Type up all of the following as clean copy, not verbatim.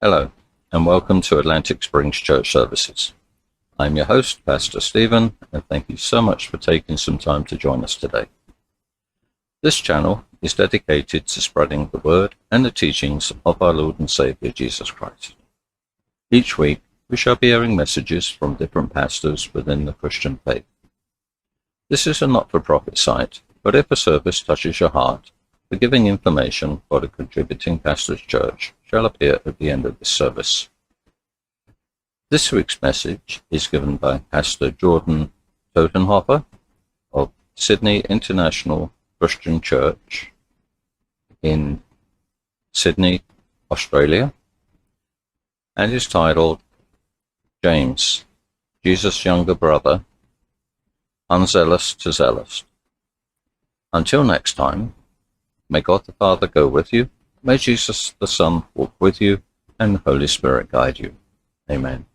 Hello, and welcome to Atlantic Springs Church Services. I'm your host, Pastor Stephen, and thank you so much for taking some time to join us today. This channel is dedicated to spreading the word and the teachings of our Lord and Saviour Jesus Christ. Each week, we shall be hearing messages from different pastors within the Christian faith. This is a not-for-profit site, but if a service touches your heart, the giving information for the contributing pastor's church shall appear at the end of this service. This week's message is given by Pastor Jordan Totenhofer of Sydney International Christian Church in Sydney, Australia, and is titled James, Jesus' Younger Brother, Unzealous to Zealous. Until next time, may God the Father go with you, may Jesus the Son walk with you, and the Holy Spirit guide you. Amen.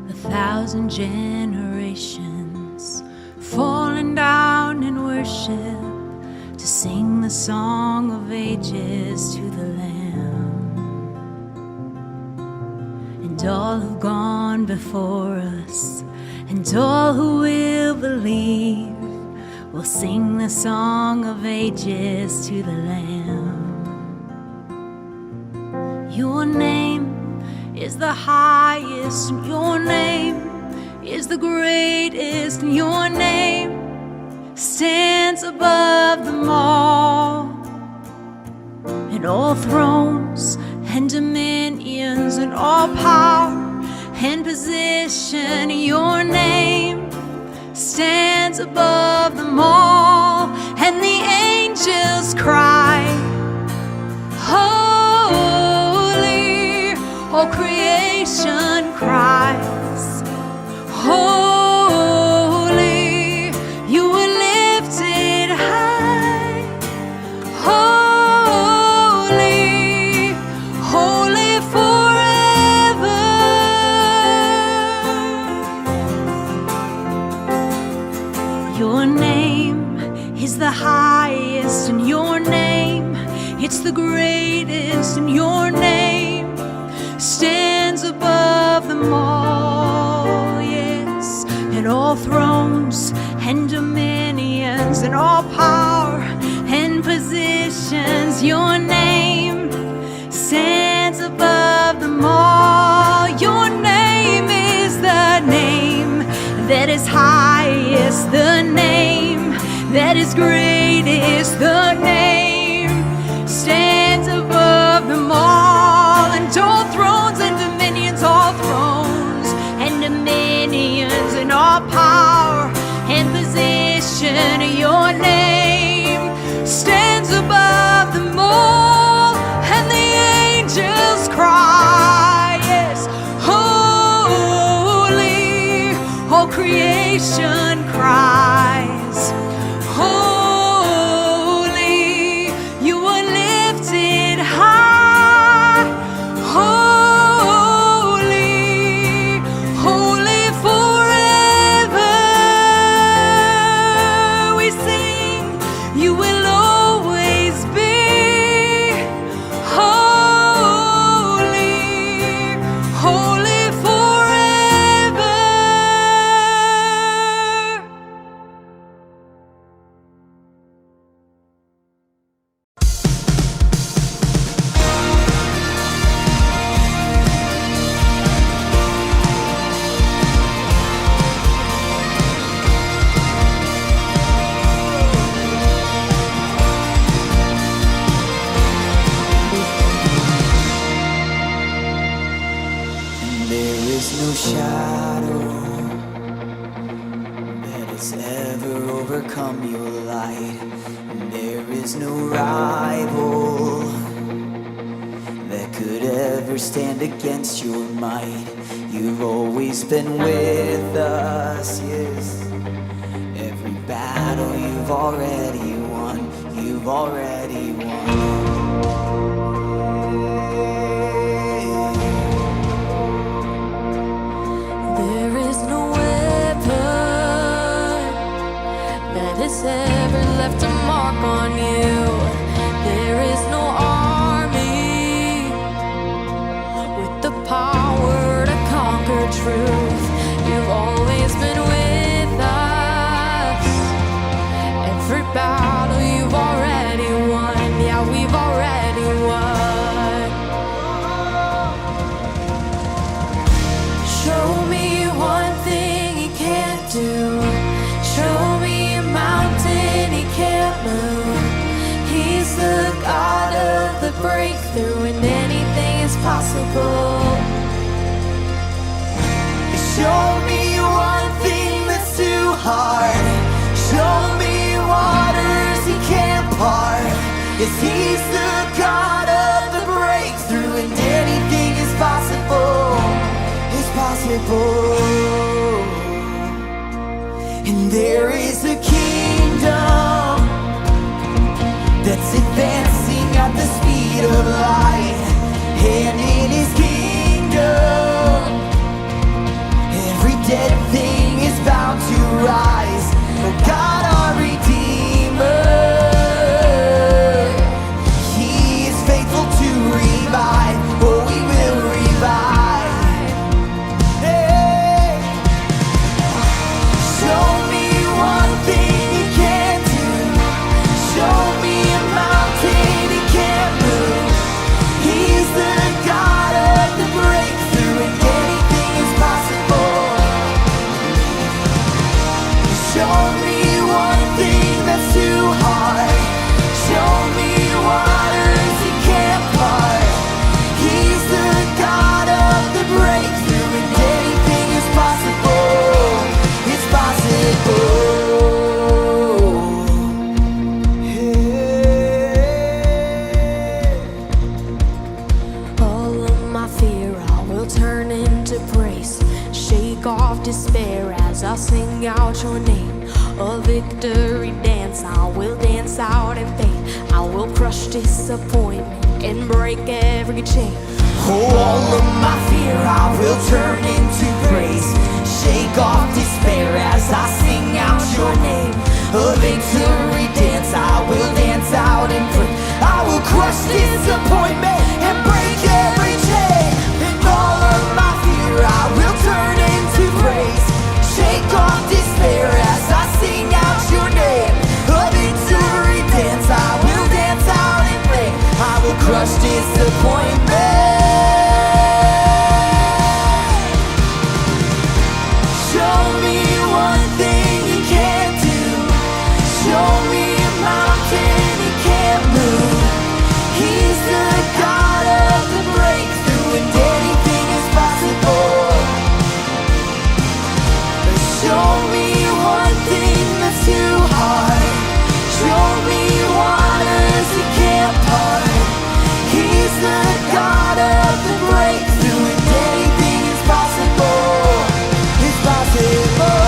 A thousand generations falling down in worship to sing the song of ages to the Lamb. And all who've gone before us, and all who will believe, will sing the song of ages to the Lamb. Your name is the highest, and your name is the greatest, and your name stands above them all. And all thrones and dominions and all power and position, your name stands above them all. And the angels cry, holy, all creation cries, holy. The highest, and your name, it's the greatest, and your name stands above them all. Yes, and all thrones and dominions and all power and positions, your name stands above them all. Your name is the name that is highest, the name that is greatest, the name stands above them all. And all thrones and dominions, all thrones and dominions, and all power and position, your name stands above them all. And the angels cry, yes, holy, all creation cries, holy, you are lifted high, holy, holy forever. We sing, you will always be holy, holy forever. Shadow that has ever overcome your light, and there is no rival that could ever stand against your might. You've always been with us, yes. Every battle you've already won, you've already won. has ever left a mark on you. There is no army with the power to conquer truth. You've always been with us. Every battle you've already won. Yeah, we've already won. Show me one thing he can't do. Show me a mountain he can't move. He's the God of the breakthrough, and anything is possible. Show me one thing that's too hard. Show me waters he can't part. Yes, he's the God of the breakthrough, and anything is possible. It's possible. And there is a kingdom that's advancing at the speed of light. And in his kingdom, every dead thing is bound to rise. Oh God, our Redeemer, he is faithful to revive. Oh, he will revive. Hey. Show me one thing he can't do. Show me a mountain he can't move. He's the God of the breakthrough, and anything is possible. Show me one thing that's too hard. Show me waters he can't part. He's the God of the breakthrough, and anything is possible. It's possible. All of my fear I will turn into praise. Shake off despair as I sing out your name. A victory dance, I will dance out in faith. I will crush disappointment and break every chain. Oh, all of my fear I will turn into praise. Shake off despair as I sing out your name. A victory dance, I will dance out in faith. I will crush disappointment and break every chain. And all of my fear I will turn into praise. Shake off despair as I sing out your name. A victory dance, I will dance out in faith. I will crush disappointment. Show me one thing he can't do. Show me a mountain he can't move. He's the God of the breakthrough, and anything is possible. Show me one thing that's too hard. Show me waters he can't part. He's the God of the breakthrough, and anything is possible. It's possible.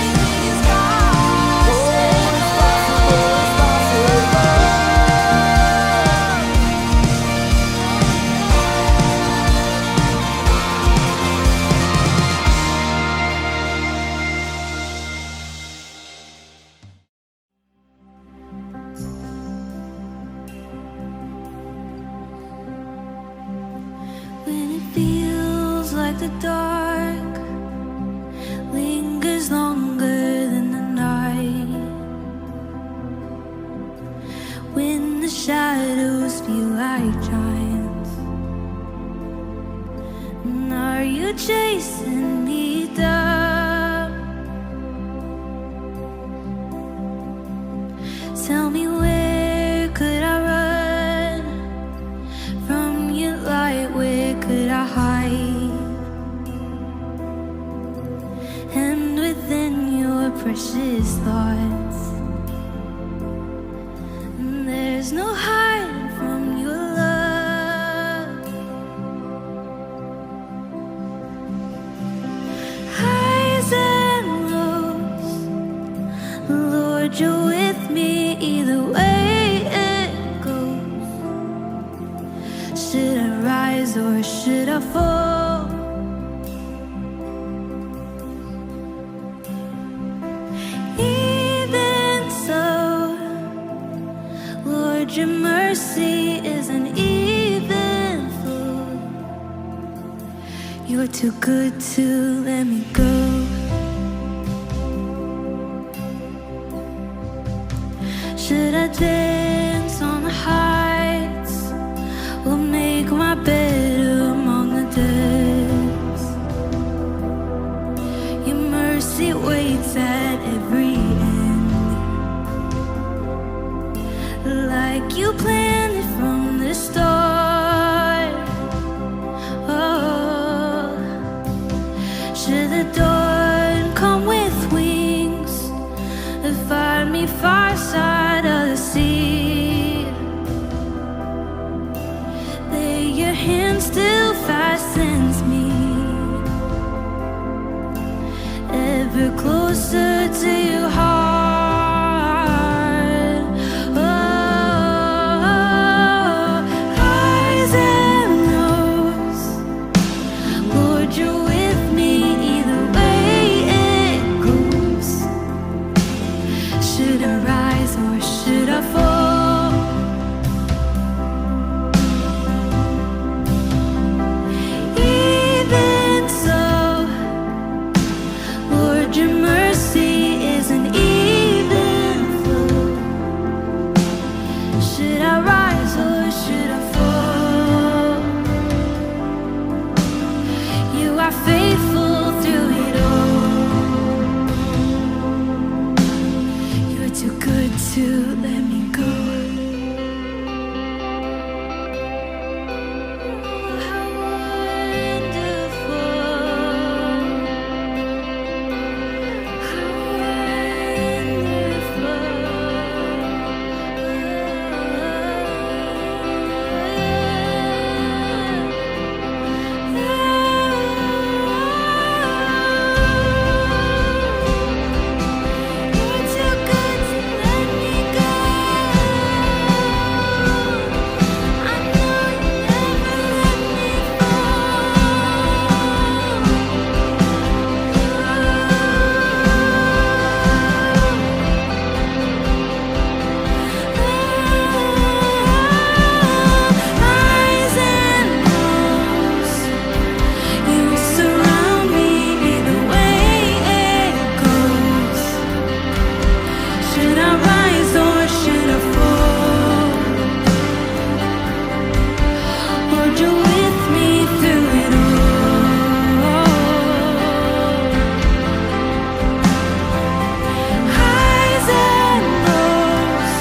Anything is possible. It's possible. It's possible. When it feels like the dark lingers longer than the night, when the shadows feel like giants, and are you chasing me down? Tell me, where could I run from your light? Where could I hide? And within your precious thoughts, there's no hiding from your love. Highs and lows, Lord, you're with me either way it goes. Should I rise or should I fall? Lord, your mercy isn't even full. You're too good to let me go. Should I dance on the heights or make my bed among the depths? Your mercy waits at every end, like you planned it from the start. Oh, should the dawn come with wings and find me far side of the sea, there your hand still fastens me ever closer to your heart. Oh, highs and lows, Lord, you're with me either way it goes. Should I rise or should I fall? Even so, Lord, your mercy isn't even full. Should I rise or should I fall? You are faithful through it all. You're too good to let me go. How wonderful, how wonderful. You're too good to let me go. I know you never let me Highs and lows, you surround me either way it goes. Should I rise or should I fall? Lord, you're with me through it all. Highs and lows,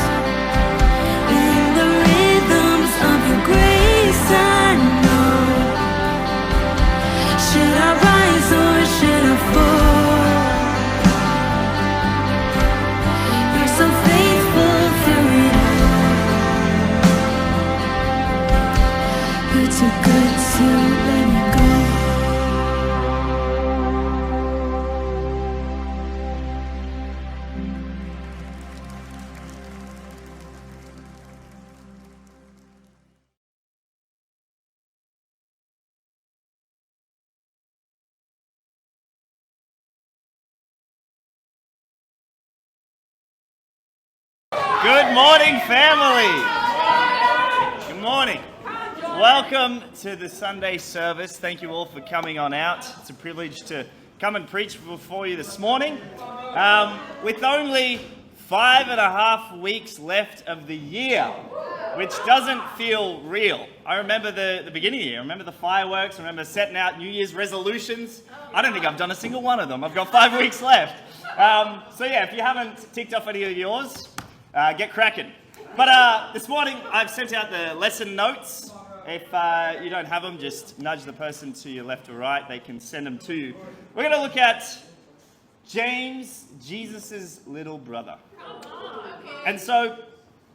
in the rhythms of your grace I know. Should I rise or should I fall? You're so faithful through it all. You're too good to let me go. Good morning, family. Good morning. Welcome to the Sunday service. Thank you all for coming on out. It's a privilege to come and preach before you this morning. With only 5.5 weeks left of the year, which doesn't feel real. I remember the beginning of the year. I remember the fireworks. I remember setting out New Year's resolutions. I don't think I've done a single one of them. I've got 5 weeks left. So yeah, if you haven't ticked off any of yours, get cracking. But this morning I've sent out the lesson notes. If you don't have them, just nudge the person to your left or right. They can send them to you. We're going to look at James, Jesus' little brother. And so,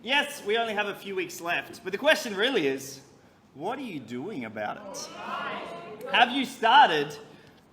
yes, we only have a few weeks left. But the question really is, what are you doing about it? Have you started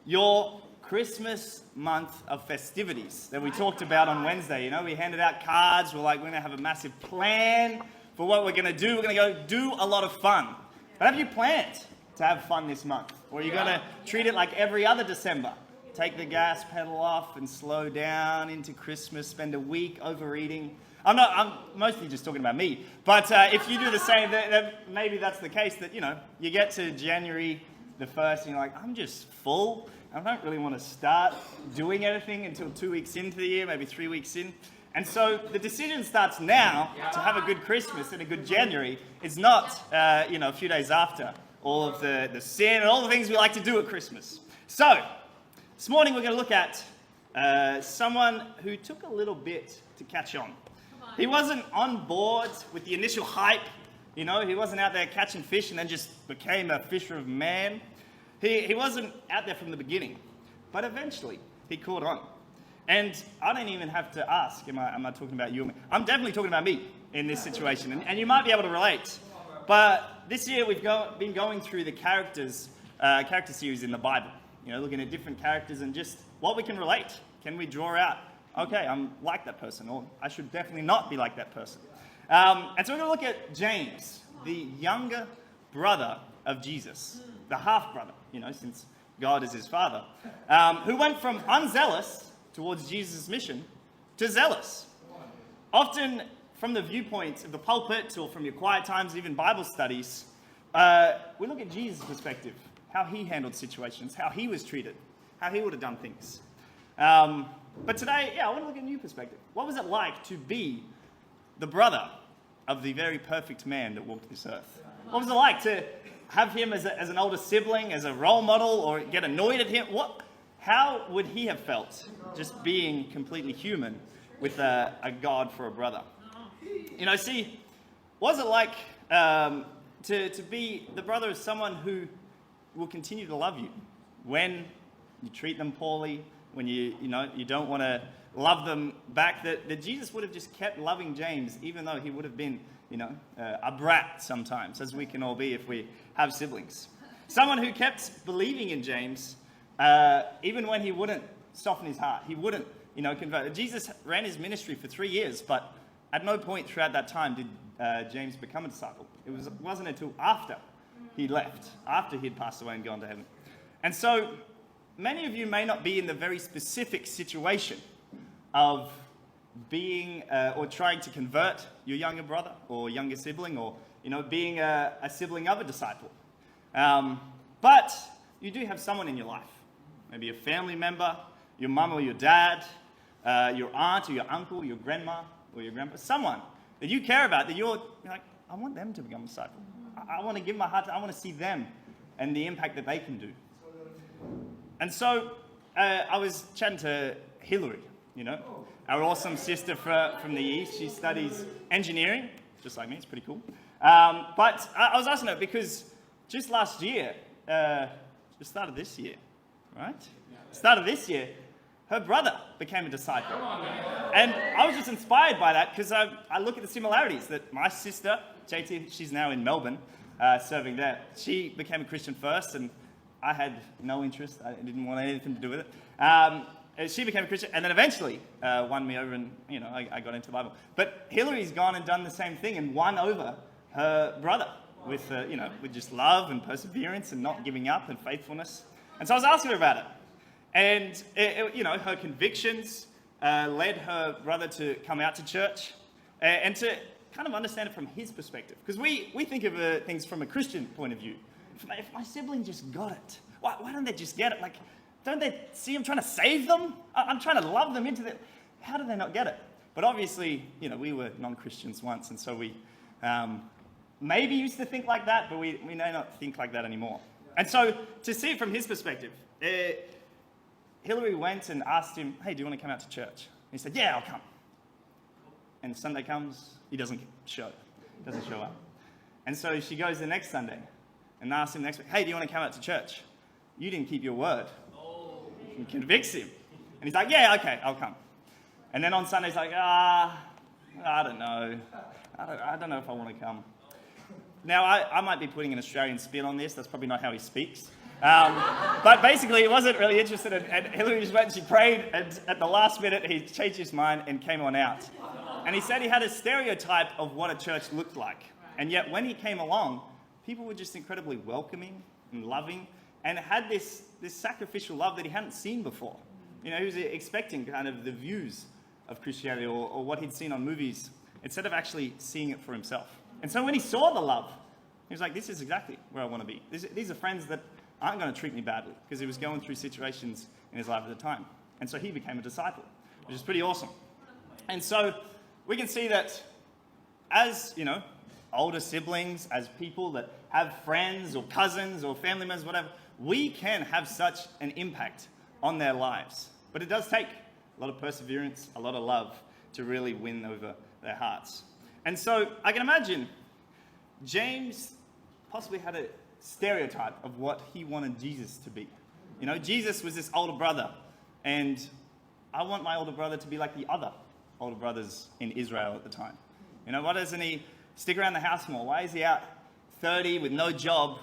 your Christmas month of festivities that we talked about on Wednesday? You know, we handed out cards. We're like, we're going to have a massive plan for what we're going to do. We're going to go do a lot of fun. But have you planned to have fun this month? Or are you going to treat it like every other December? take the gas pedal off and slow down into Christmas, spend a week overeating. I'm mostly just talking about me, but if you do the same, then maybe that's the case, that, you get to January the 1st and you're like, I'm just full. I don't really want to start doing anything until 2 weeks into the year, maybe 3 weeks in. And so the decision starts now to have a good Christmas and a good January. It's not, a few days after all of the sin and all the things we like to do at Christmas. So this morning we're going to look at someone who took a little bit to catch on. He wasn't on board with the initial hype. He wasn't out there catching fish and then just became a fisher of man. He wasn't out there from the beginning, but eventually he caught on. And I don't even have to ask, am I talking about you or me? I'm definitely talking about me in this situation, and you might be able to relate. But this year we've been going through the character series in the Bible, looking at different characters and just what we can relate. Can we draw out, okay, I'm like that person, or I should definitely not be like that person. And so we're going to look at James, the younger brother of Jesus, the half-brother, since God is his father, who went from unzealous towards Jesus' mission to zealous. Often from the viewpoint of the pulpit or from your quiet times, even Bible studies, we look at Jesus' perspective, how he handled situations, how he was treated, how he would have done things. But today, I want to look at a new perspective. What was it like to be the brother of the very perfect man that walked this earth? What was it like to have him as an older sibling, as a role model, or get annoyed at him? How would he have felt just being completely human with a God for a brother? What was it like to be the brother of someone who will continue to love you when you treat them poorly, when you don't want to love them back, that Jesus would have just kept loving James, even though he would have been, a brat sometimes, as we can all be if we have siblings. Someone who kept believing in James, even when he wouldn't soften his heart, he wouldn't, convert. Jesus ran his ministry for 3 years, but at no point throughout that time did James become a disciple. It wasn't until after he left, after he'd passed away and gone to heaven. And so many of you may not be in the very specific situation of being or trying to convert your younger brother or younger sibling, or being a sibling of a disciple. But you do have someone in your life, maybe a family member, your mum or your dad, your aunt or your uncle, your grandma or your grandpa, someone that you care about, that you're like, I want them to become a disciple. I want to give my heart to, I want to see them and the impact that they can do. And so I was chatting to Hillary, our awesome sister from the East. She studies engineering, just like me. It's pretty cool. But I was asking her because just last year, just started this year, right? Started this year, her brother became a disciple. And I was just inspired by that because I look at the similarities that my sister, JT, she's now in Melbourne, serving there. She became a Christian first, and I had no interest. I didn't want anything to do with it. She became a Christian, and then eventually won me over, and I got into the Bible. But Hillary's gone and done the same thing and won over her brother with with just love and perseverance and not giving up and faithfulness. And so I was asking her about it, and her convictions led her brother to come out to church and to kind of understand it from his perspective, because we think of things from a Christian point of view. If my sibling just got it, why don't they just get it? Like, don't they see I'm trying to save them? I'm trying to love them into the... How do they not get it? But obviously, we were non-Christians once, and so we maybe used to think like that, but we may not think like that anymore. And so, to see it from his perspective, Hillary went and asked him, hey, do you want to come out to church? And he said, yeah, I'll come. And Sunday comes, he doesn't show up. And so she goes the next Sunday and asks him next week, hey, do you want to come out to church? You didn't keep your word. And convicts him. And he's like, yeah, okay, I'll come. And then on Sunday, he's like, I don't know. I don't know if I want to come. Now, I might be putting an Australian spin on this. That's probably not how he speaks. But basically, he wasn't really interested. And Hillary just went and she prayed. And at the last minute, he changed his mind and came on out. And he said he had a stereotype of what a church looked like. And yet, when he came along, people were just incredibly welcoming and loving. and had this sacrificial love that he hadn't seen before. You know, he was expecting kind of the views of Christianity or what he'd seen on movies instead of actually seeing it for himself. And so when he saw the love, he was like, this is exactly where I want to be. These are friends that aren't going to treat me badly, because he was going through situations in his life at the time. And so he became a disciple, which is pretty awesome. And so we can see that as, you know, older siblings, as people that have friends or cousins or family members, whatever, we can have such an impact on their lives. But it does take a lot of perseverance, a lot of love to really win over their hearts. And so I can imagine James possibly had a stereotype of what he wanted Jesus to be. You know, Jesus was this older brother, and I want my older brother to be like the other older brothers in Israel at the time. You know, why doesn't he stick around the house more? Why is he out 30 with no job,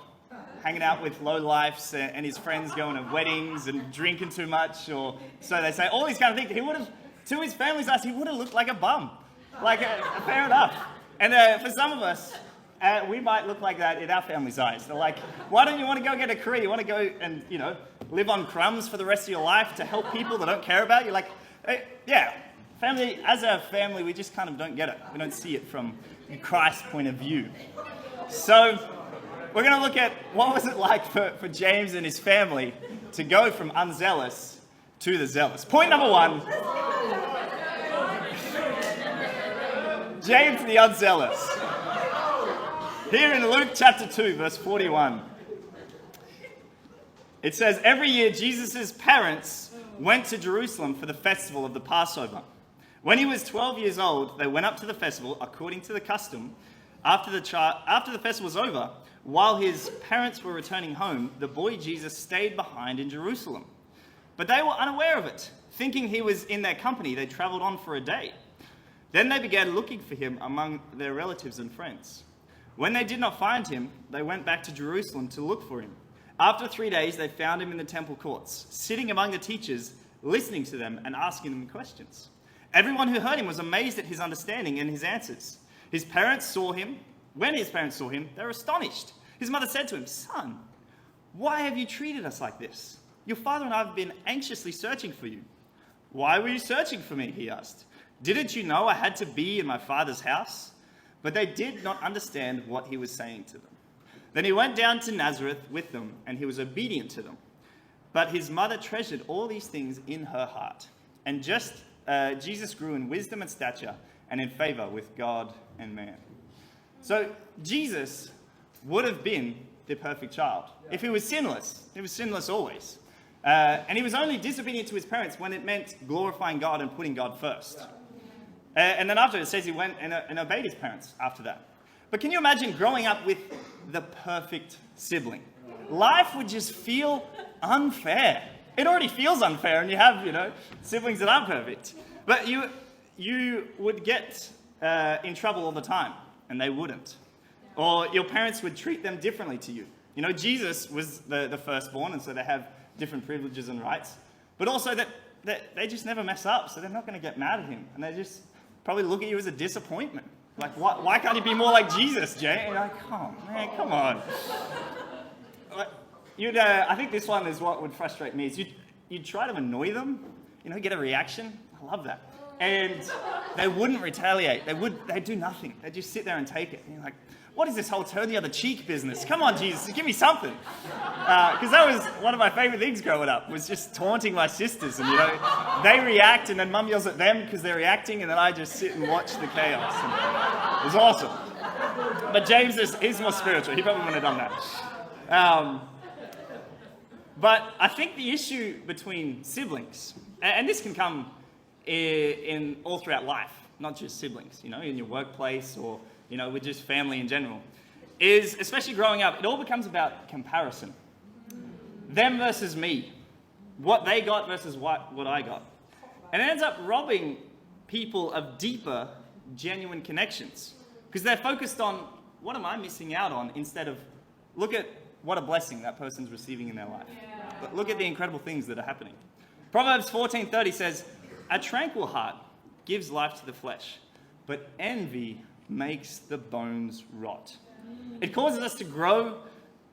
hanging out with lowlifes and his friends going to weddings and drinking too much? Or so they say, all these kind of things. He would have, to his family's eyes, he would have looked like a bum. Like, fair enough. And for some of us, we might look like that in our family's eyes. They're like, why don't you want to go get a career? You want to go and, you know, live on crumbs for the rest of your life to help people that don't care about you? Like, yeah, family, as a family, we just kind of don't get it. We don't see it from Christ's point of view. So we're going to look at what was it like for James and his family to go from unzealous to the zealous. Point number one, James the unzealous. Here in Luke chapter 2, verse 41, it says, every year Jesus' parents went to Jerusalem for the festival of the Passover. When he was 12 years old, they went up to the festival according to the custom. After the festival was over, while his parents were returning home, the boy Jesus stayed behind in Jerusalem. But they were unaware of it. Thinking he was in their company, they traveled on for a day. Then they began looking for him among their relatives and friends. When they did not find him, they went back to Jerusalem to look for him. After 3 days, they found him in the temple courts, sitting among the teachers, listening to them and asking them questions. Everyone who heard him was amazed at his understanding and his answers. His parents saw him. When his parents saw him, they were astonished. His mother said to him, "Son, why have you treated us like this? Your father and I have been anxiously searching for you." "Why were you searching for me?" he asked. "Didn't you know I had to be in my father's house?" But they did not understand what he was saying to them. Then he went down to Nazareth with them, and he was obedient to them. But his mother treasured all these things in her heart. And Jesus grew in wisdom and stature and in favor with God and man. So Jesus would have been the perfect child if he was sinless. He was sinless always. And he was only disobedient to his parents when it meant glorifying God and putting God first. And then after it says he went and obeyed his parents after that. But can you imagine growing up with the perfect sibling? Life would just feel unfair. It already feels unfair, and you have, siblings that aren't perfect. But you would get in trouble all the time, and they wouldn't. Or your parents would treat them differently to you. Jesus was the firstborn, and so they have different privileges and rights. But also that they just never mess up, so they're not going to get mad at him. And they just probably look at you as a disappointment. Like, why can't you be more like Jesus, Jay? And you're like, oh, man, come on. I think this one is what would frustrate me, is you'd try to annoy them, get a reaction. I love that. And they wouldn't retaliate. They'd do nothing. They'd just sit there and take it. And you're like, what is this whole turn the other cheek business? Come on, Jesus, give me something. Because that was one of my favorite things growing up, was just taunting my sisters. And, they react, and then Mum yells at them because they're reacting, and then I just sit and watch the chaos. And it was awesome. But James is more spiritual. He probably wouldn't have done that. But I think the issue between siblings, and this can come in all throughout life, not just siblings, in your workplace or, with just family in general, is, especially growing up, it all becomes about comparison. Them versus me. What they got versus what I got. And it ends up robbing people of deeper, genuine connections. Because they're focused on, what am I missing out on, instead of, look at what a blessing that person's receiving in their life. But look at the incredible things that are happening. Proverbs 14:30 says, "A tranquil heart gives life to the flesh, but envy makes the bones rot." It causes us to grow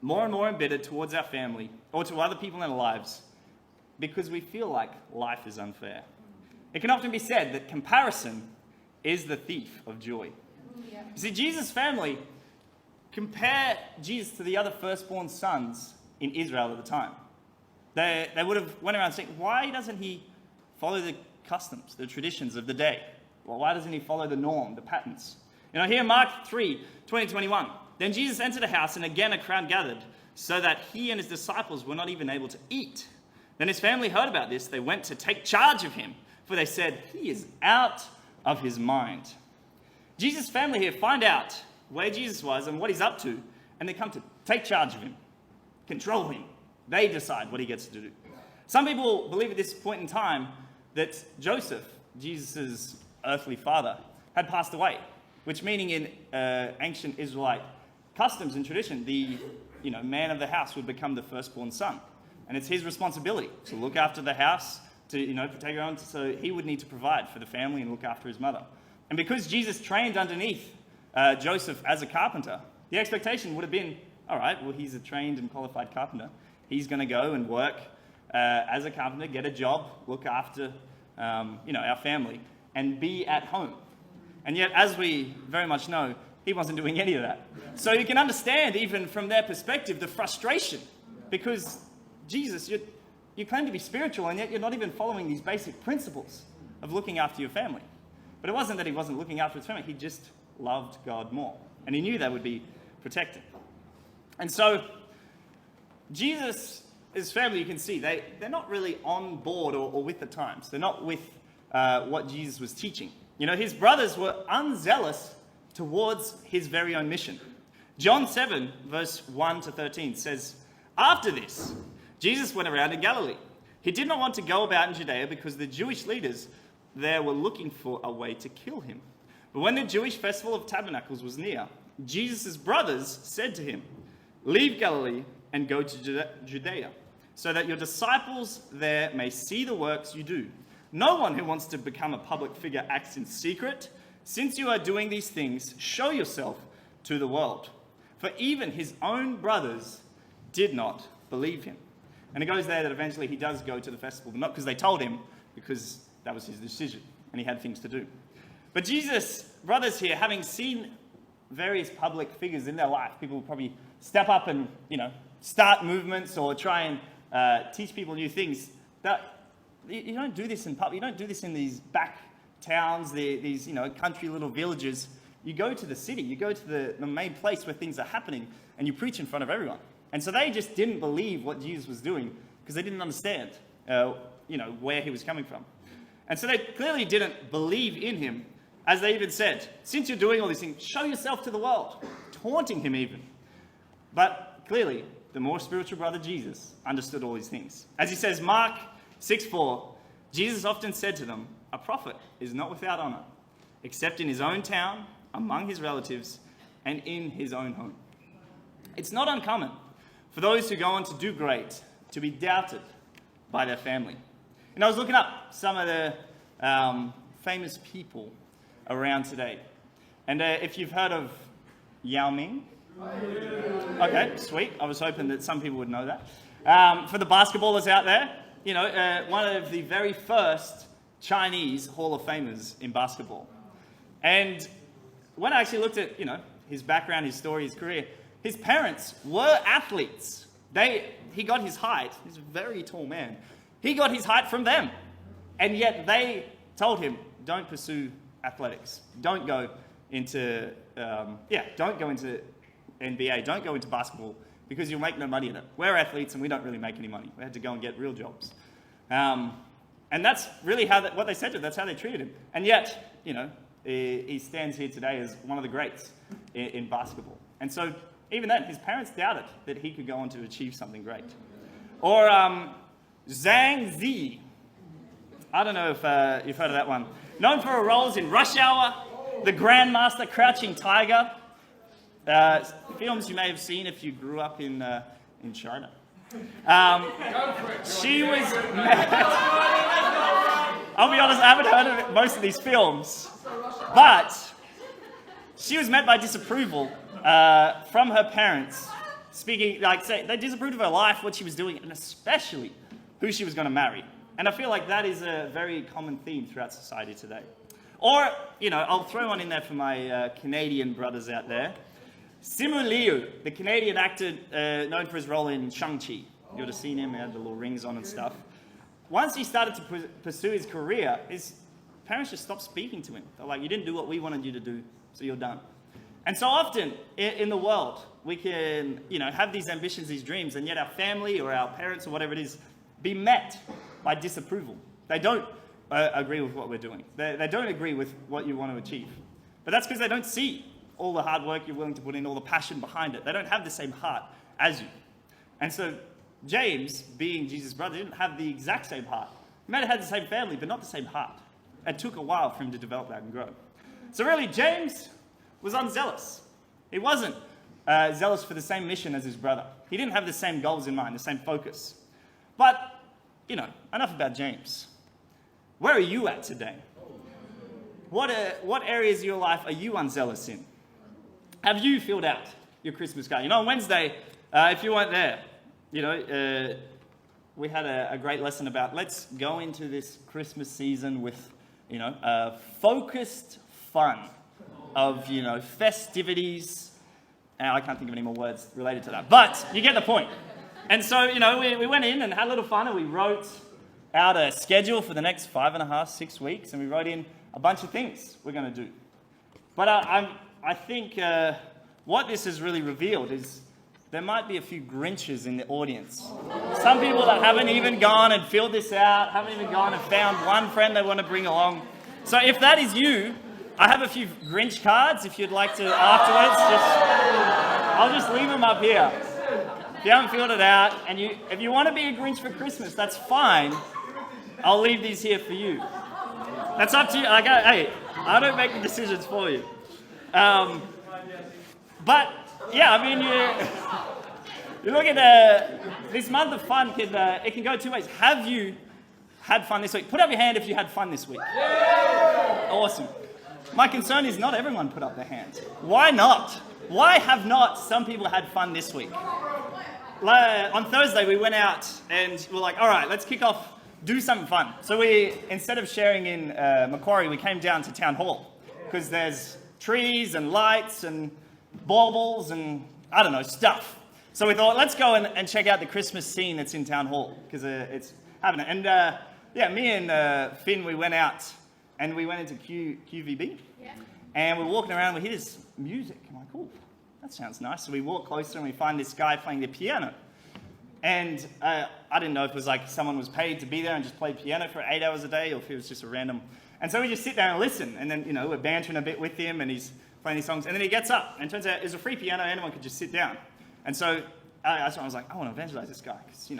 more and more embittered towards our family, or to other people in our lives because we feel like life is unfair. It can often be said that comparison is the thief of joy. You see, Jesus' family compare Jesus to the other firstborn sons in Israel at the time. They would have went around saying, why doesn't he follow the customs, the traditions of the day? Well, why doesn't he follow the norm, the patterns? You know, here in Mark 3, 20-21, then Jesus entered a house and again a crowd gathered so that he and his disciples were not even able to eat. Then his family heard about this. They went to take charge of him, for they said, he is out of his mind. Jesus' family here find out where Jesus was and what he's up to, and they come to take charge of him, control him. They decide what he gets to do. Some people believe at this point in time that Joseph, Jesus' earthly father, had passed away, which meaning in ancient Israelite customs and tradition, the man of the house would become the firstborn son. And it's his responsibility to look after the house, to protect her own, so he would need to provide for the family and look after his mother. And because Jesus trained underneath Joseph as a carpenter, the expectation would have been, all right, well, he's a trained and qualified carpenter. He's going to go and work as a carpenter, get a job, look after our family, and be at home. And yet, as we very much know, he wasn't doing any of that. So you can understand, even from their perspective, the frustration. Because, Jesus, you claim to be spiritual, and yet you're not even following these basic principles of looking after your family. But it wasn't that he wasn't looking after his family. He just loved God more. And he knew that would be protected. And so, Jesus' family, you can see, they're not really on board or with the times. They're not with what Jesus was teaching. His brothers were unzealous towards his very own mission. John 7, verse 1-13 says, after this, Jesus went around in Galilee. He did not want to go about in Judea because the Jewish leaders there were looking for a way to kill him. But when the Jewish festival of tabernacles was near, Jesus' brothers said to him, leave Galilee and go to Judea, so that your disciples there may see the works you do. No one who wants to become a public figure acts in secret. Since you are doing these things, show yourself to the world. For even his own brothers did not believe him. And it goes there that eventually he does go to the festival, but not because they told him, because that was his decision, and he had things to do. But Jesus' brothers here, having seen various public figures in their life, people will probably step up and, start movements or try and teach people new things. That you don't do this in public. You don't do this in these back towns, these country little villages. You go to the city. You go to the main place where things are happening, and you preach in front of everyone. And so they just didn't believe what Jesus was doing because they didn't understand, where he was coming from. And so they clearly didn't believe in him, as they even said, since you're doing all these things, show yourself to the world, taunting him even. But clearly, the more spiritual brother Jesus understood all these things. As he says, Mark 6:4, Jesus often said to them, a prophet is not without honor, except in his own town, among his relatives, and in his own home. It's not uncommon for those who go on to do great to be doubted by their family. And I was looking up some of the famous people around today. And if you've heard of Yao Ming, okay, sweet. I was hoping that some people would know that. For the basketballers out there, one of the very first Chinese Hall of Famers in basketball. And when I actually looked at, his background, his story, his career, his parents were athletes. He got his height. He's a very tall man. He got his height from them. And yet they told him, don't pursue athletics. Don't go into, don't go into NBA. Don't go into basketball because you'll make no money in it. We're athletes and we don't really make any money. We had to go and get real jobs. And that's really what they said to him. That's how they treated him. And yet, he stands here today as one of the greats in basketball. And so even then, his parents doubted that he could go on to achieve something great. Or Zhang Zi. I don't know if you've heard of that one. Known for her roles in Rush Hour, The Grandmaster, Crouching Tiger. Films you may have seen if you grew up in China. She was... I'll be honest, I haven't heard of most of these films. But she was met by disapproval from her parents, speaking, they disapproved of her life, what she was doing, and especially who she was going to marry. And I feel like that is a very common theme throughout society today. Or, I'll throw one in there for my Canadian brothers out there. Simu Liu, the Canadian actor known for his role in Shang-Chi. You would have seen him, he had the little rings on and stuff. Once he started to pursue his career, his parents just stopped speaking to him. They're like, you didn't do what we wanted you to do, so you're done. And so often in the world, we can, have these ambitions, these dreams, and yet our family or our parents or whatever it is, be met by disapproval. They don't agree with what we're doing. They don't agree with what you want to achieve. But that's because they don't see all the hard work you're willing to put in, all the passion behind it. They don't have the same heart as you. And so James, being Jesus' brother, didn't have the exact same heart. He might have had the same family, but not the same heart. It took a while for him to develop that and grow. So really, James was unzealous. He wasn't zealous for the same mission as his brother. He didn't have the same goals in mind, the same focus. But, enough about James. Where are you at today? What areas of your life are you unzealous in? Have you filled out your Christmas card? On Wednesday, if you weren't there, we had a great lesson about let's go into this Christmas season with, focused fun of, festivities. And I can't think of any more words related to that, but you get the point. And so, we went in and had a little fun, and we wrote out a schedule for the next 5.5, 6 weeks, and we wrote in a bunch of things we're going to do. But I think what this has really revealed is there might be a few Grinches in the audience. Some people that haven't even gone and filled this out, haven't even gone and found one friend they want to bring along. So if that is you, I have a few Grinch cards if you'd like to afterwards. I'll just leave them up here. If you haven't filled it out, and if you want to be a Grinch for Christmas, that's fine. I'll leave these here for you. That's up to you. Hey, I don't make the decisions for you. But yeah, you look at this month of fun. It can go two ways. Have you had fun this week? Put up your hand if you had fun this week. Awesome. My concern is not everyone put up their hands. Why not? Why have not some people had fun this week? On Thursday, we went out and we're like, all right, let's kick off, do something fun. So instead of sharing in Macquarie, we came down to Town Hall because there's trees and lights and baubles and, I don't know, stuff. So we thought, let's go and check out the Christmas scene that's in Town Hall because it's happening. And me and Finn, we went out and we went into QVB. Yeah. And we're walking around, we hear this music. I'm like, oh, that sounds nice. So we walk closer and we find this guy playing the piano. And I didn't know if it was like someone was paid to be there and just play piano for 8 hours a day or if it was just a random. And so we just sit there and listen. And then, we're bantering a bit with him and he's playing these songs. And then he gets up and it turns out it's a free piano. Anyone could just sit down. And so I was like, I want to evangelize this guy because,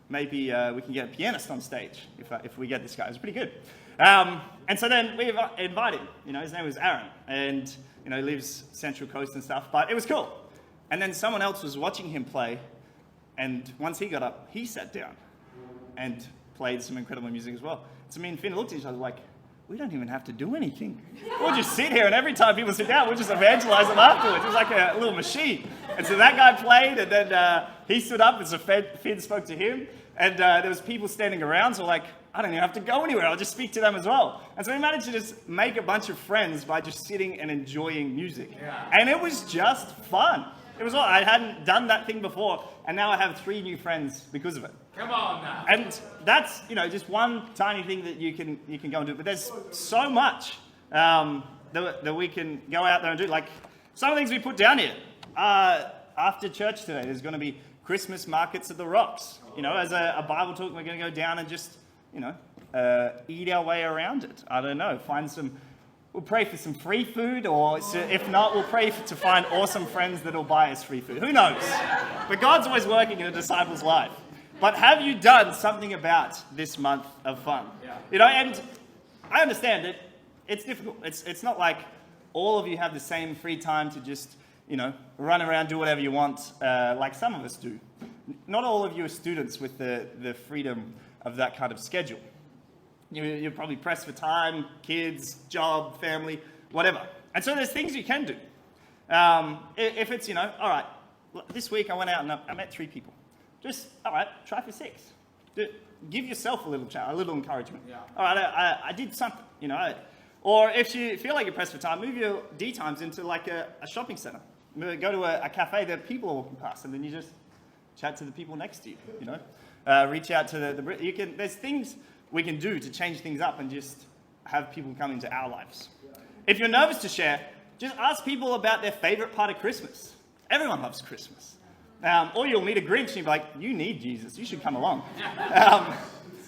maybe we can get a pianist on stage if we get this guy. It was pretty good. And so then we invited him. His name was Aaron. And, he lives Central Coast and stuff. But it was cool. And then someone else was watching him play. And once he got up, he sat down and played some incredible music as well. So me and Finn looked at each other like, we don't even have to do anything. We'll just sit here, and every time people sit down, we'll just evangelize them afterwards. It was like a little machine. And so that guy played, and then he stood up, and so Finn spoke to him. And there was people standing around, so like, I don't even have to go anywhere. I'll just speak to them as well. And so we managed to just make a bunch of friends by just sitting and enjoying music. Yeah. And it was just fun. It was all, I hadn't done that thing before, and now I have 3 new friends because of it. Come on now. And that's, just one tiny thing that you can go and do. But there's so much that we can go out there and do. Like some of the things we put down here. After church today, there's going to be Christmas markets at the Rocks. As a Bible talk, we're going to go down and just, eat our way around it. I don't know, we'll pray for some free food, or if not, we'll pray to find awesome friends that'll buy us free food. Who knows? But God's always working in a disciple's life. But have you done something about this month of fun? Yeah. And I understand that it's difficult. It's not like all of you have the same free time to just, run around, do whatever you want, like some of us do. Not all of you are students with the freedom of that kind of schedule. You're probably pressed for time, kids, job, family, whatever. And so there's things you can do. If it's, all right, this week I went out and I met 3 people. Just, all right, try for 6. Give yourself a little encouragement. Yeah. All right, I did something, you know. Or if you feel like you're pressed for time, move your D times into like a shopping center. Go to a cafe that people are walking past, and then you just chat to the people next to you, you know. Reach out to there's things we can do to change things up and just have people come into our lives. If you're nervous to share, just ask people about their favorite part of Christmas. Everyone loves Christmas. Or you'll meet a Grinch and you'll be like, you need Jesus, you should come along.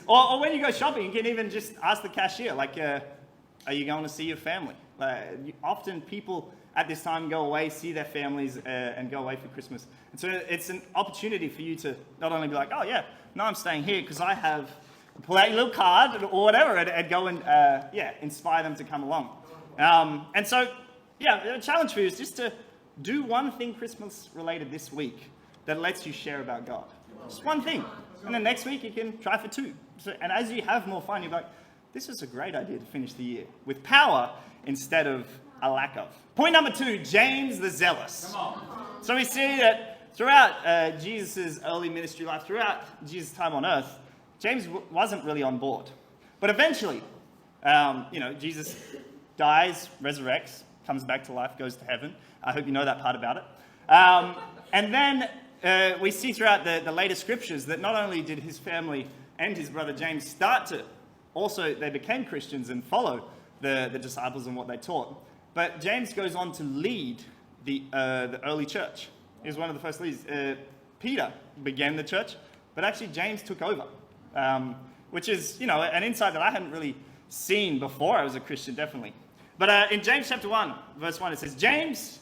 Or when you go shopping, you can even just ask the cashier, like, are you going to see your family? Often people at this time go away, see their families, and go away for Christmas. And so it's an opportunity for you to not only be like, oh yeah, no, I'm staying here because I have, pull out your little card or whatever and go and, inspire them to come along. And so, the challenge for you is just to do one thing Christmas related this week that lets you share about God. Just one thing. And then next week you can try for 2. And as you have more fun, you're like, this is a great idea to finish the year with power instead of a lack of. Point number 2, James the Zealous. Come on. So we see that throughout Jesus' early ministry life, throughout Jesus' time on earth, James wasn't really on board. But eventually, Jesus dies, resurrects, comes back to life, goes to heaven. I hope you know that part about it. And then we see throughout the later scriptures that not only did his family and his brother James start to, also they became Christians and follow the disciples and what they taught. But James goes on to lead the early church. He was one of the first leaders. Peter began the church, but actually James took over, which is, an insight that I hadn't really seen before I was a Christian, definitely. But in James chapter 1, verse 1, it says, James,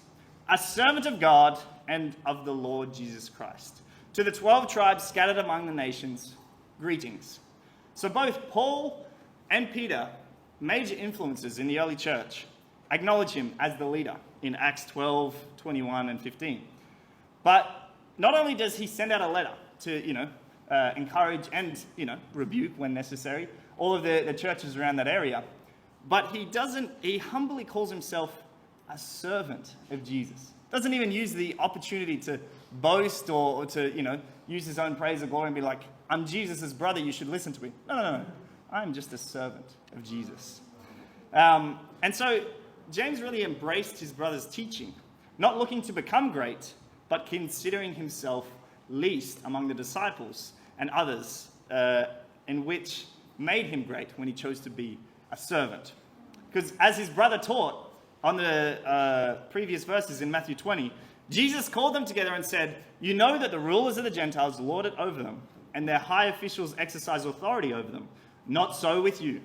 a servant of God and of the Lord Jesus Christ, to the 12 tribes scattered among the nations, greetings. So both Paul and Peter, major influences in the early church, acknowledge him as the leader in Acts 12, 21, and 15. But not only does he send out a letter to, encourage and, rebuke when necessary, all of the churches around that area, but he humbly calls himself a servant of Jesus. Doesn't even use the opportunity to boast or to, use his own praise or glory and be like, I'm Jesus' brother, you should listen to me. No. I'm just a servant of Jesus. And so James really embraced his brother's teaching, not looking to become great, but considering himself least among the disciples and others, in which made him great when he chose to be a servant. Because as his brother taught on the previous verses in Matthew 20, Jesus called them together and said, you know that the rulers of the Gentiles lord it over them, and their high officials exercise authority over them. Not so with you.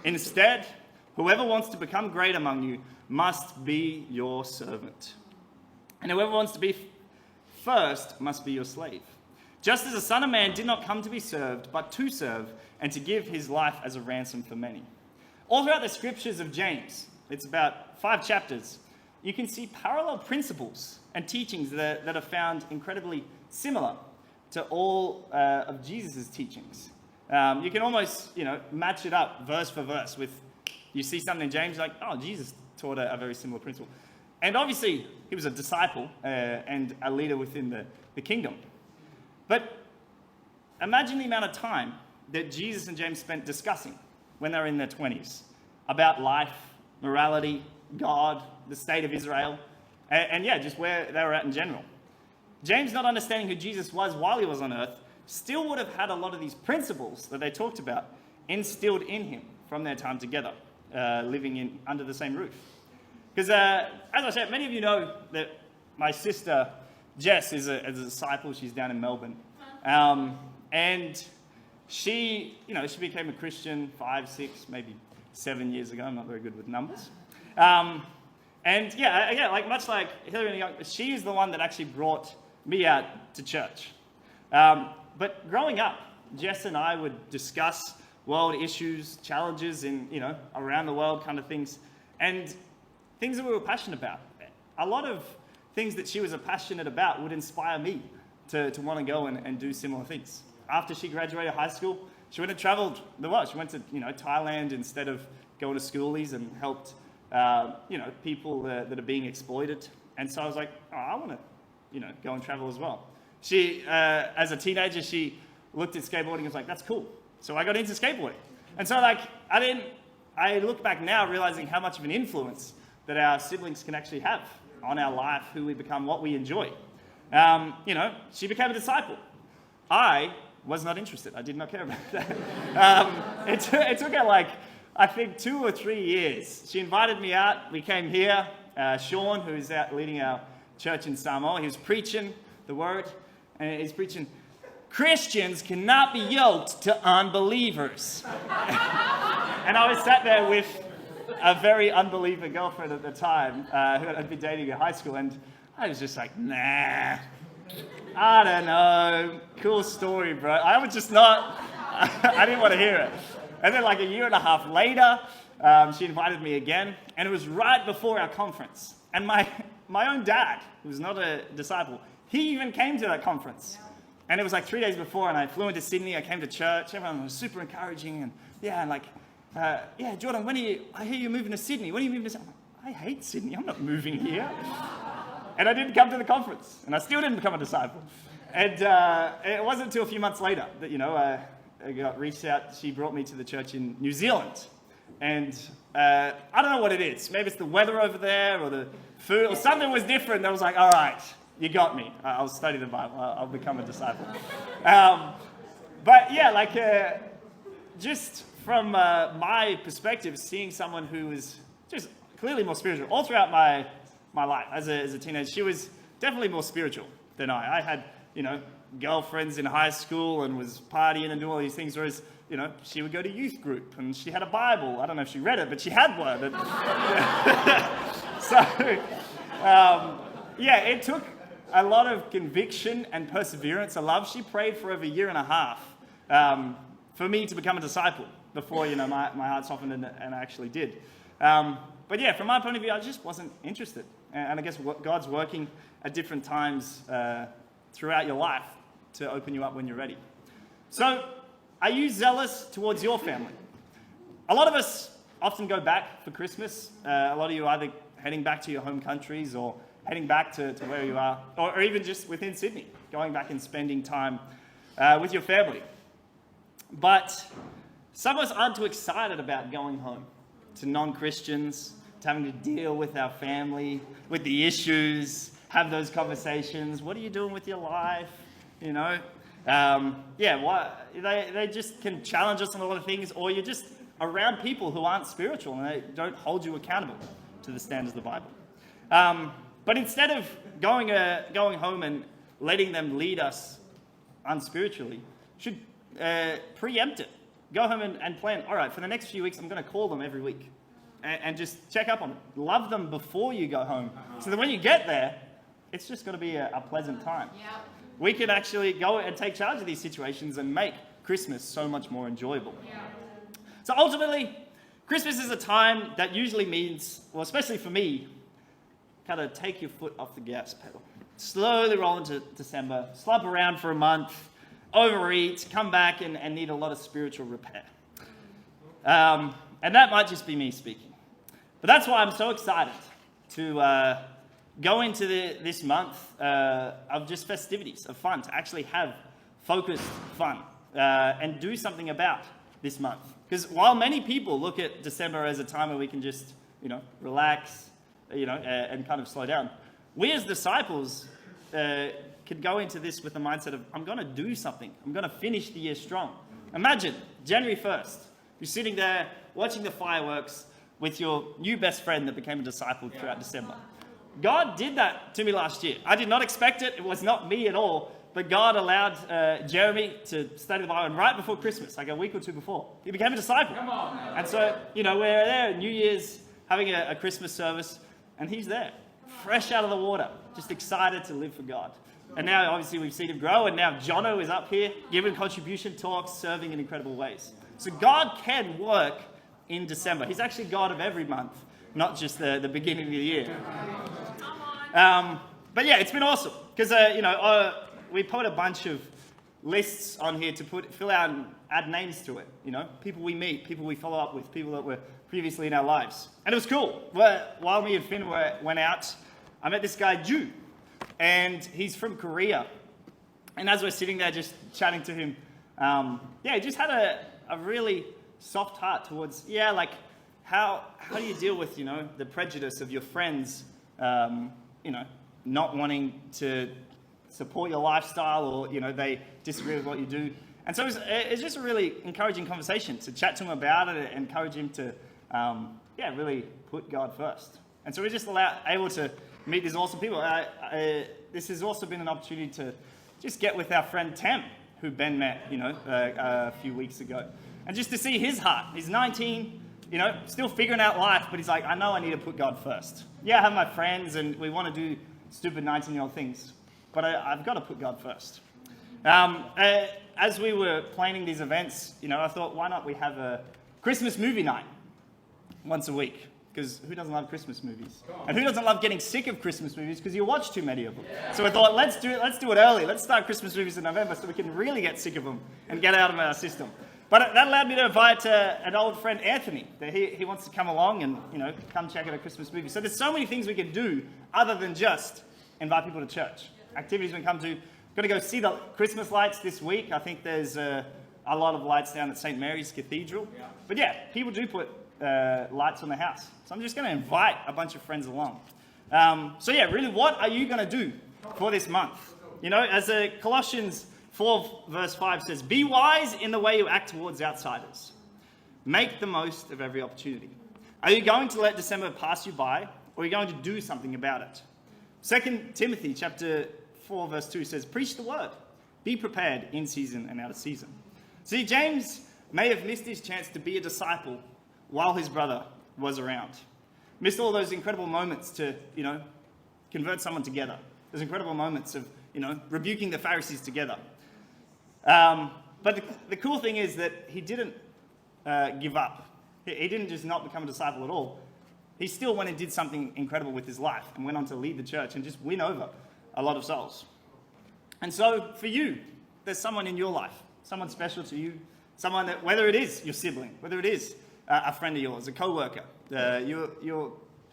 Instead, whoever wants to become great among you must be your servant. And whoever wants to be first must be your slave. Just as the Son of Man did not come to be served, but to serve, and to give his life as a ransom for many. All throughout the scriptures of James, it's about 5 chapters, you can see parallel principles and teachings that are found incredibly similar to all of Jesus' teachings. You can almost, match it up verse for verse with, you see something in James, like, oh, Jesus taught a very similar principle. And obviously, he was a disciple and a leader within the kingdom. But imagine the amount of time that Jesus and James spent discussing when they were in their 20s about life, morality, God, the state of Israel, and just where they were at in general. James, not understanding who Jesus was while he was on earth, still would have had a lot of these principles that they talked about instilled in him from their time together, living under the same roof. Because, as I said, many of you know that my sister Jess is a disciple. She's down in Melbourne. And she became a Christian 5, 6, maybe 7 years ago. I'm not very good with numbers. Much like Hillary and Young, she is the one that actually brought me out to church. But growing up, Jess and I would discuss world issues, challenges in, around the world kind of things, and things that we were passionate about. A lot of things that she was passionate about would inspire me to want to go and do similar things. After she graduated high school, she went and traveled the world. She went to, Thailand instead of going to schoolies and helped, people that are being exploited. And so I was like, I want to go and travel as well. She, as a teenager, she looked at skateboarding and was like, that's cool. So I got into skateboarding. And so I look back now realizing how much of an influence that our siblings can actually have on our life, who we become, what we enjoy. She became a disciple. I was not interested. I did not care about that. It took her I think 2 or 3 years. She invited me out. We came here. Sean, who's out leading our church in Samoa, he was preaching the word, and he's preaching, Christians cannot be yoked to unbelievers. And I was sat there with a very unbeliever girlfriend at the time, who I'd been dating in high school, and I was just like, nah, I don't know, cool story, bro. I was just not, I didn't want to hear it. And then a year and a half later, she invited me again, and it was right before our conference. And my own dad, who's not a disciple, he even came to that conference. And it was 3 days before, and I flew into Sydney. I came to church. Everyone was super encouraging, and Jordan, I hear you're moving to Sydney. When are you moving to Sydney? I hate Sydney. I'm not moving here. And I didn't come to the conference, and I still didn't become a disciple. And it wasn't until a few months later that I got reached out. She brought me to the church in New Zealand, and I don't know what it is. Maybe it's the weather over there, or the food, or something was different. I was like, all right, you got me. I'll study the Bible. I'll become a disciple. Just from my perspective, seeing someone who was just clearly more spiritual all throughout my life as a teenager, she was definitely more spiritual than I. I had, girlfriends in high school and was partying and doing all these things, whereas, she would go to youth group and she had a Bible. I don't know if she read it, but she had one. And, it took a lot of conviction and perseverance. I love. She prayed for over a year and a half for me to become a disciple before, my heart softened and I actually did. From my point of view, I just wasn't interested. And I guess God's working at different times throughout your life to open you up when you're ready. So, are you zealous towards your family? A lot of us often go back for Christmas. A lot of you are either heading back to your home countries or heading back to where you are, or even just within Sydney, going back and spending time with your family. But some of us aren't too excited about going home to non-Christians, to having to deal with our family, with the issues, have those conversations. What are you doing with your life? They just can challenge us on a lot of things, or you're just around people who aren't spiritual and they don't hold you accountable to the standards of the Bible. But instead of going home and letting them lead us unspiritually, should preempt it. Go home and plan, all right, for the next few weeks, I'm going to call them every week and just check up on them. Love them before you go home, so that when you get there, it's just going to be a pleasant time. Yeah. We can actually go and take charge of these situations and make Christmas so much more enjoyable. Yeah. So ultimately, Christmas is a time that usually means, well, especially for me, kind of take your foot off the gas pedal. Slowly roll into December, slump around for a month, overeat, come back and need a lot of spiritual repair. And that might just be me speaking. But that's why I'm so excited to go into this month of just festivities, of fun, to actually have focused fun and do something about this month. Because while many people look at December as a time where we can just, relax, and kind of slow down, we as disciples could go into this with the mindset of, I'm going to do something. I'm going to finish the year strong. Imagine January 1st, you're sitting there watching the fireworks with your new best friend that became a disciple throughout December. God did that to me last year. I did not expect it. It was not me at all. But God allowed Jeremy to study the Bible. And right before Christmas, like a week or two before, he became a disciple. Come on, man. And so, we're there, New Year's, having a Christmas service. And he's there, fresh out of the water, just excited to live for God. And now, obviously, we've seen him grow. And now Jono is up here, giving contribution talks, serving in incredible ways. So God can work in December. He's actually God of every month, not just the beginning of the year. But yeah, it's been awesome. Because, we put a bunch of lists on here to fill out and add names to it. People we meet, people we follow up with, people that were previously in our lives. And it was cool. While me and Finn went out, I met this guy, Ju, and he's from Korea. And as we're sitting there just chatting to him, he just had a really soft heart towards, like, how do you deal with, the prejudice of your friends, not wanting to support your lifestyle, or, they disagree with what you do. And so it's just a really encouraging conversation to chat to him about it and encourage him to, really put God first. And so we're just able to meet these awesome people. This has also been an opportunity to just get with our friend Tem, who Ben met, a few weeks ago. And just to see his heart. He's 19, still figuring out life, but he's like, I know I need to put God first. Yeah, I have my friends and we want to do stupid 19-year-old things, but I've got to put God first. As we were planning these events, I thought, why not we have a Christmas movie night once a week? Because who doesn't love Christmas movies? And who doesn't love getting sick of Christmas movies because you watch too many of them? Yeah. So we thought, let's do it early. Let's start Christmas movies in November so we can really get sick of them and get out of our system. But that allowed me to invite an old friend, Anthony. He wants to come along and, come check out a Christmas movie. So there's so many things we can do other than just invite people to church. Activities we can come to. Going to go see the Christmas lights this week. I think there's a lot of lights down at St. Mary's Cathedral. But people do put lights on the house. So I'm just going to invite a bunch of friends along. Really, what are you going to do for this month? As Colossians 4 verse 5 says, be wise in the way you act towards outsiders. Make the most of every opportunity. Are you going to let December pass you by, or are you going to do something about it? 2 Timothy chapter 4 verse 2 says, preach the word. Be prepared in season and out of season. See, James may have missed his chance to be a disciple while his brother was around. Missed all those incredible moments to, convert someone together. Those incredible moments of, rebuking the Pharisees together. But the cool thing is that he didn't give up. He didn't just not become a disciple at all. He still went and did something incredible with his life and went on to lead the church and just win over a lot of souls. And so for you, there's someone in your life, someone special to you, someone that, whether it is your sibling, whether it is a friend of yours, a co-worker, your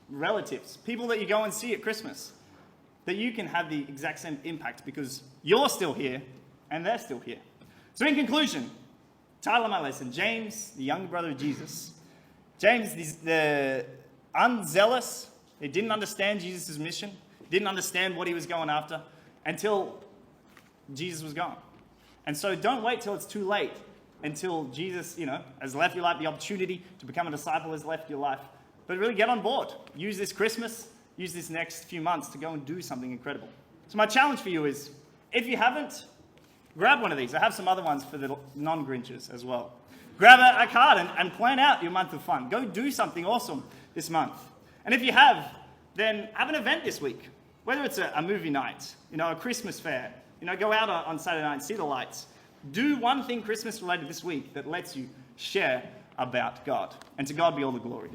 relatives, people that you go and see at Christmas, that you can have the exact same impact because you're still here and they're still here. So in conclusion, title of my lesson, James, the younger brother of Jesus. James, the unzealous, he didn't understand Jesus' mission, didn't understand what he was going after until Jesus was gone. And so don't wait till it's too late, until Jesus, has left your life, the opportunity to become a disciple has left your life. But really get on board. Use this Christmas, use this next few months to go and do something incredible. So my challenge for you is, if you haven't, grab one of these. I have some other ones for the non-Grinches as well. Grab a card and plan out your month of fun. Go do something awesome this month. And if you have, then have an event this week. Whether it's a movie night, a Christmas fair, go out on Saturday night and see the lights. Do one thing Christmas related this week that lets you share about God. And to God be all the glory.